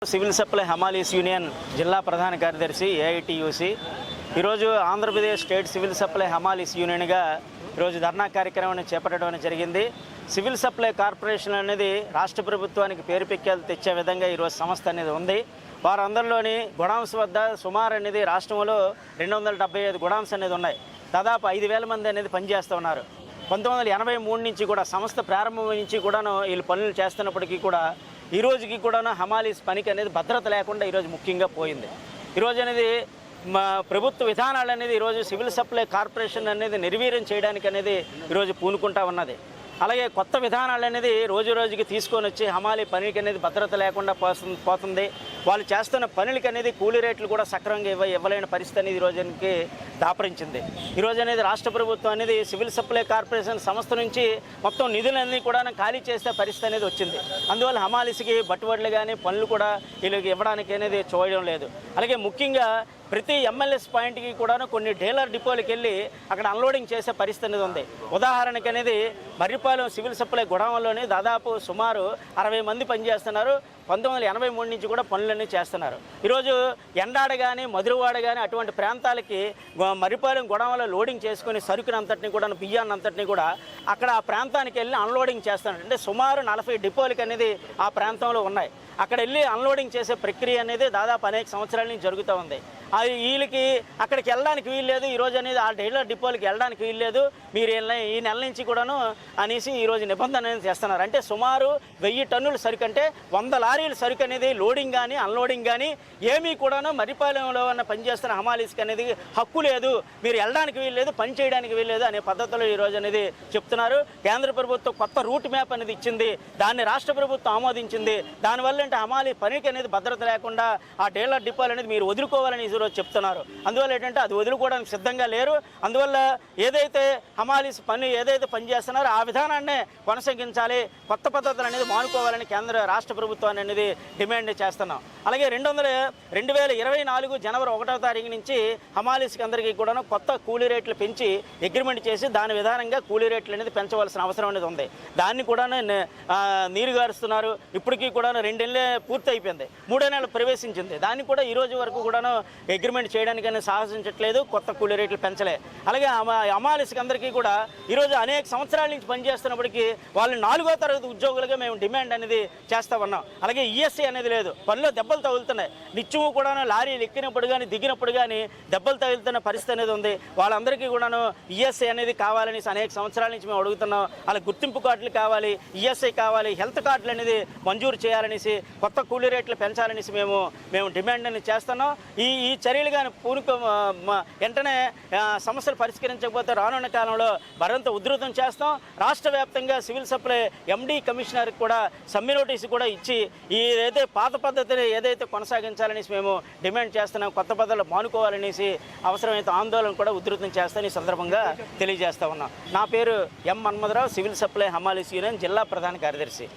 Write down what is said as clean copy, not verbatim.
Civil supply హమాలీస్ union జిల్లా ప్రధాన కార్యదర్శి ఏఐటియుసి ఈరోజు ఆంధ్రప్రదేశ్ స్టేట్ సివిల్ సప్లై హమాలీస్ యూనియన్గా ఈరోజు ధర్నా కార్యక్రమాన్ని చేపట్టడం జరిగింది. సివిల్ సప్లై కార్పొరేషన్ అనేది రాష్ట్ర ప్రభుత్వానికి పేరు పెక్కేలు తెచ్చే విధంగా ఈరోజు సంస్థ అనేది ఉంది. వారందరిలోని గొడౌన్స్ వద్ద సుమారు అనేది రాష్ట్రంలో 275 గొడౌన్స్ అనేది ఉన్నాయి. దాదాపు 5,000 మంది అనేది పనిచేస్తూ ఉన్నారు. 1983 నుంచి కూడా సంస్థ ప్రారంభం నుంచి కూడాను వీళ్ళు పనులు చేస్తున్నప్పటికీ కూడా ఈ రోజుకి కూడాను హమాలీస్ పనికి అనేది భద్రత లేకుండా ఈరోజు ముఖ్యంగా పోయింది. ఈరోజు అనేది ప్రభుత్వ విధానాలు అనేది ఈరోజు సివిల్ సప్లై కార్పొరేషన్ అనేది నిర్వీర్యం చేయడానికి అనేది ఈరోజు పూనుకుంటా ఉన్నది. అలాగే కొత్త విధానాలు అనేది రోజు రోజుకి తీసుకొని వచ్చి హమాలీ పనికి అనేది భద్రత లేకుండా పోతుంది. వాళ్ళు చేస్తున్న పనులకి అనేది కూలీ రేట్లు కూడా సక్రమంగా ఇవ్వలేని పరిస్థితి అనేది ఈరోజుకి దాపరించింది. ఈరోజు అనేది రాష్ట్ర ప్రభుత్వం అనేది సివిల్ సప్లై కార్పొరేషన్ సంస్థ నుంచి మొత్తం నిధులన్నీ కూడా ఖాళీ చేసే పరిస్థితి అనేది వచ్చింది. అందువల్ల హమాలీస్కి బట్టుబడులు కానీ పనులు కూడా వీళ్ళకి ఇవ్వడానికి అనేది చూడడం లేదు. అలాగే ముఖ్యంగా ప్రతి ఎంఎల్ఎస్ పాయింట్కి కూడా కొన్ని డీలర్ డిపోలకు వెళ్ళి అక్కడ అన్లోడింగ్ చేసే పరిస్థితి అనేది ఉంది. ఉదాహరణకి అనేది మర్రిపాలెం సివిల్ సప్లై గొడవల్లోనే దాదాపు సుమారు 60 మంది పనిచేస్తున్నారు. 1983 నుంచి కూడా పనులన్నీ చేస్తున్నారు. ఈరోజు ఎండాడ కానీ మధురవాడ కానీ అటువంటి ప్రాంతాలకి మర్రిపాలెం గొడవలో లోడింగ్ చేసుకుని సరుకునంతటిని కూడా బియ్యాన్ని అంతటిని కూడా అక్కడ ఆ ప్రాంతానికి వెళ్ళి అన్లోడింగ్ చేస్తున్నారు. అంటే సుమారు 40 డిపోలకి అనేది ఆ ప్రాంతంలో ఉన్నాయి. అక్కడ వెళ్ళి అన్లోడింగ్ చేసే ప్రక్రియ అనేది దాదాపు అనేక సంవత్సరాల నుంచి జరుగుతూ ఉంది. అది వీళ్ళకి అక్కడికి వెళ్ళడానికి వీల్లేదు. ఈరోజు అనేది ఆ డీలర్ డిపోలకి వెళ్ళడానికి వీల్లేదు. మీరు ఈ నెల నుంచి కూడాను అనేసి ఈరోజు నిబంధన అనేది చేస్తున్నారు. అంటే సుమారు 1000 టన్నుల సరుకు అంటే 100 లారీల సరుకు అనేది లోడింగ్ కానీ అన్లోడింగ్ కానీ ఏమీ కూడాను మర్రిపాలెంలో ఉన్న పనిచేస్తున్న హమాలీస్కి అనేది హక్కు లేదు. మీరు వెళ్ళడానికి వీల్లేదు, పని చేయడానికి వీల్లేదు అనే పద్ధతిలో ఈరోజు అనేది చెప్తున్నారు. కేంద్ర ప్రభుత్వం కొత్త రూట్ మ్యాప్ అనేది ఇచ్చింది. దాన్ని రాష్ట్ర ప్రభుత్వం ఆమోదించింది. దానివల్ల అంటే హమాలీ పనికి అనేది భద్రత లేకుండా ఆ డీలర్ డిపోలు అనేది మీరు వదులుకోవాలని ఈరోజు చెప్తున్నారు. అందువల్ల ఏంటంటే అది వదులుకోవడానికి సిద్ధంగా లేరు. అందువల్ల ఏదైతే హమాలీస్ ఏదైతే పనిచేస్తున్నారో ఆ విధానాన్నే కొనసాగించాలి, కొత్త పద్ధతులు అనేది మానుకోవాలని రాష్ట్ర ప్రభుత్వాన్ని అనేది డిమాండ్ చేస్తున్నాం. అలాగే 2024 జనవరి 1వ తారీఖు నుంచి హమాలీస్కి అందరికీ కూడా కొత్త కూలీ రేట్లు పెంచి అగ్రిమెంట్ చేసి దాని విధానంగా కూలీ రేట్లు అనేది పెంచవలసిన అవసరం అనేది ఉంది. దాన్ని కూడా నీరుగారుస్తున్నారు. ఇప్పటికీ కూడా 2 నెలలు పూర్తి అయిపోయింది, 3వ నెల ప్రవేశించింది. దాన్ని కూడా ఈ రోజు వరకు కూడాను అగ్రిమెంట్ చేయడానికైనా సాహసించట్లేదు, కొత్త కూలీ రేట్లు పెంచలే. అలాగే హమాలీస్కి అందరికీ కూడా ఈరోజు అనేక సంవత్సరాల నుంచి పనిచేస్తున్నప్పటికీ వాళ్ళు 4వ తరగతి ఉద్యోగులుగా మేము డిమాండ్ అనేది చేస్తూ ఉన్నాం. అలాగే ఈఎస్ఐ అనేది లేదు. పనిలో దెబ్బలు తగులుతున్నాయి. నిత్యము కూడా లారీలు ఎక్కినప్పుడు కానీ దిగినప్పుడు కానీ దెబ్బలు తగులుతున్న పరిస్థితి అనేది ఉంది. వాళ్ళందరికీ కూడాను ఈఎస్ఐ అనేది కావాలని అనేక సంవత్సరాల నుంచి మేము అడుగుతున్నాం. అలా గుర్తింపు కార్డులు కావాలి, ఈఎస్ఐ కావాలి, హెల్త్ కార్డులు అనేది మంజూరు చేయాలనేసి, కొత్త కూలీ రేట్లు పెంచాలనేసి మేము డిమాండ్ అనేది చేస్తున్నాం. ఈ చర్యలు కానీ వెంటనే సమస్యలు పరిష్కరించకపోతే రానున్న కాలంలో మరింత ఉధృతం చేస్తాం. రాష్ట్ర వ్యాప్తంగా సివిల్ సప్లై ఎండి కమిషనర్కి కూడా సమ్మె నోటీసు కూడా ఇచ్చి ఏదైతే పాత పద్ధతిని ఏదైతే కొనసాగించాలనేసి మేము డిమాండ్ చేస్తున్నాం. కొత్త పద్ధతులు మానుకోవాలనేసి అవసరమైతే ఆందోళన కూడా ఉధృతం చేస్తామని ఈ సందర్భంగా తెలియజేస్తా ఉన్నాం. నా పేరు ఎం మన్మథరావు, సివిల్ సప్లై హమాలీస్ యూనియన్ జిల్లా ప్రధాన కార్యదర్శి.